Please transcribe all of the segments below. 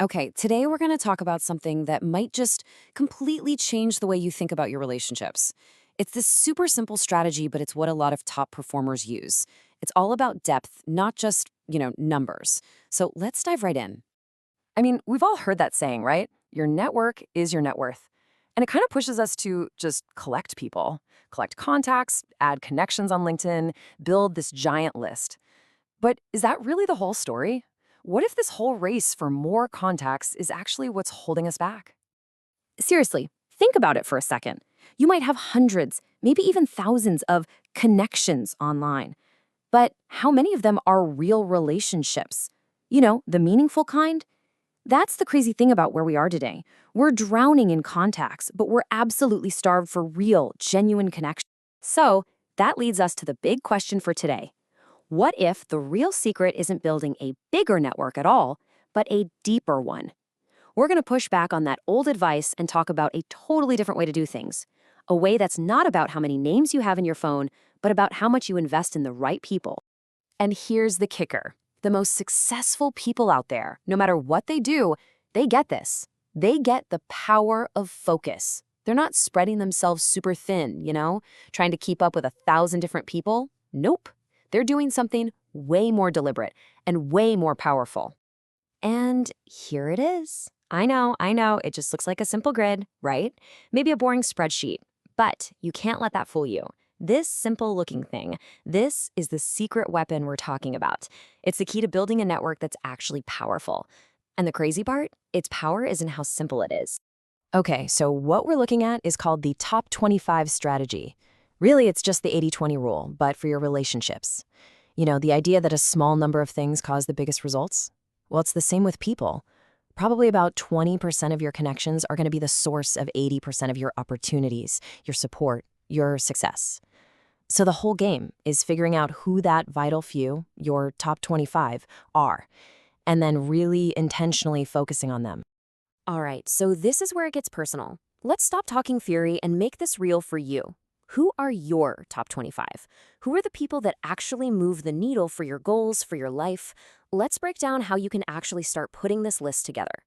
Okay, today we're going to talk about something that might just completely change the way you think about your relationships. It's this super simple strategy, but it's what a lot of top performers use. It's all about depth, not just, numbers. So let's dive right in. I mean, we've all heard that saying, right? Your network is your net worth. And it kind of pushes us to just collect people, collect contacts, add connections on LinkedIn, build this giant list. But is that really the whole story? What if this whole race for more contacts is actually what's holding us back? Seriously, think about it for a second. You might have hundreds, maybe even thousands of connections online. But how many of them are real relationships? The meaningful kind? That's the crazy thing about where we are today. We're drowning in contacts, but we're absolutely starved for real, genuine connection. So that leads us to the big question for today. What if the real secret isn't building a bigger network at all, but a deeper one? We're going to push back on that old advice and talk about a totally different way to do things. A way that's not about how many names you have in your phone, but about how much you invest in the right people. And here's the kicker. The most successful people out there, no matter what they do, they get this. They get the power of focus. They're not spreading themselves super thin, trying to keep up with 1,000 different people. Nope. They're doing something way more deliberate and way more powerful. And here it is. I know, it just looks like a simple grid, right? Maybe a boring spreadsheet. But you can't let that fool you. This simple looking thing, this is the secret weapon we're talking about. It's the key to building a network that's actually powerful. And the crazy part? Its power is in how simple it is. Okay, so what we're looking at is called the top 25 strategy. Really, it's just the 80-20 rule, but for your relationships. The idea that a small number of things cause the biggest results? Well, it's the same with people. Probably about 20% of your connections are going to be the source of 80% of your opportunities, your support, your success. So the whole game is figuring out who that vital few, your top 25, are, and then really intentionally focusing on them. All right, so this is where it gets personal. Let's stop talking theory and make this real for you. Who are your top 25? Who are the people that actually move the needle for your goals, for your life? Let's break down how you can actually start putting this list together.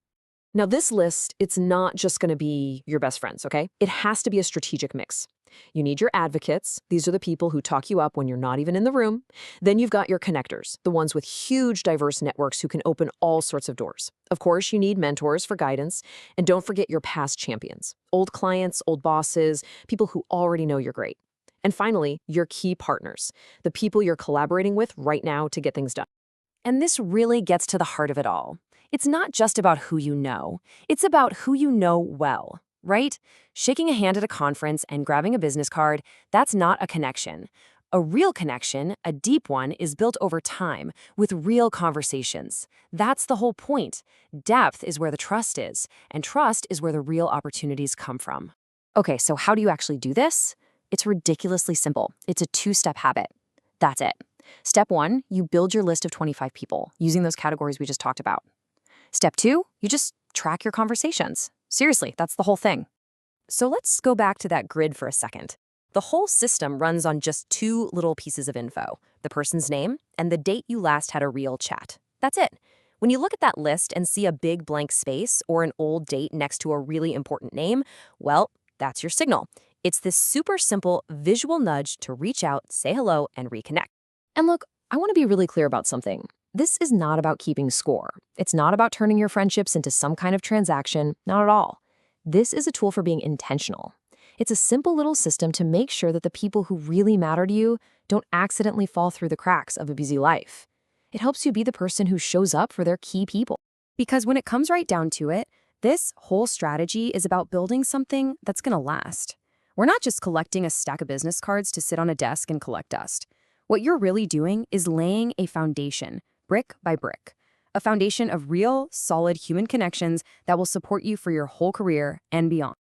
Now, this list, it's not just going to be your best friends, okay? It has to be a strategic mix. You need your advocates. These are the people who talk you up when you're not even in the room. Then you've got your connectors, the ones with huge, diverse networks who can open all sorts of doors. Of course, you need mentors for guidance. And don't forget your past champions, old clients, old bosses, people who already know you're great. And finally, your key partners, the people you're collaborating with right now to get things done. And this really gets to the heart of it all. It's not just about who you know. It's about who you know well, right? Shaking a hand at a conference and grabbing a business card, that's not a connection. A real connection, a deep one, is built over time with real conversations. That's the whole point. Depth is where the trust is, and trust is where the real opportunities come from. Okay, so how do you actually do this? It's ridiculously simple. It's a two-step habit. That's it. Step 1, you build your list of 25 people using those categories we just talked about. Step 2, you just track your conversations. Seriously, that's the whole thing. So let's go back to that grid for a second. The whole system runs on just two little pieces of info, the person's name and the date you last had a real chat. That's it. When you look at that list and see a big blank space or an old date next to a really important name, well, that's your signal. It's this super simple visual nudge to reach out, say hello, and reconnect. And look, I want to be really clear about something. This is not about keeping score. It's not about turning your friendships into some kind of transaction, not at all. This is a tool for being intentional. It's a simple little system to make sure that the people who really matter to you don't accidentally fall through the cracks of a busy life. It helps you be the person who shows up for their key people. Because when it comes right down to it, this whole strategy is about building something that's going to last. We're not just collecting a stack of business cards to sit on a desk and collect dust. What you're really doing is laying a foundation, brick by brick. A foundation of real, solid human connections that will support you for your whole career and beyond.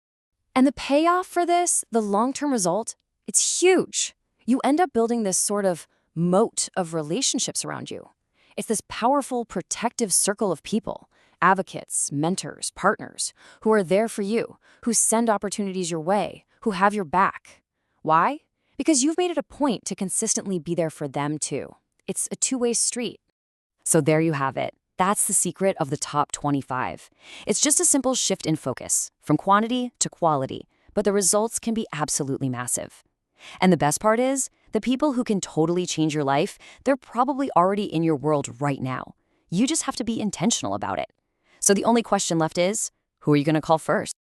And the payoff for this, the long-term result, it's huge. You end up building this sort of moat of relationships around you. It's this powerful, protective circle of people, advocates, mentors, partners, who are there for you, who send opportunities your way, who have your back. Why? Because you've made it a point to consistently be there for them too. It's a two-way street. So there you have it. That's the secret of the top 25. It's just a simple shift in focus, from quantity to quality, but the results can be absolutely massive. And the best part is, the people who can totally change your life, they're probably already in your world right now. You just have to be intentional about it. So the only question left is, who are you going to call first?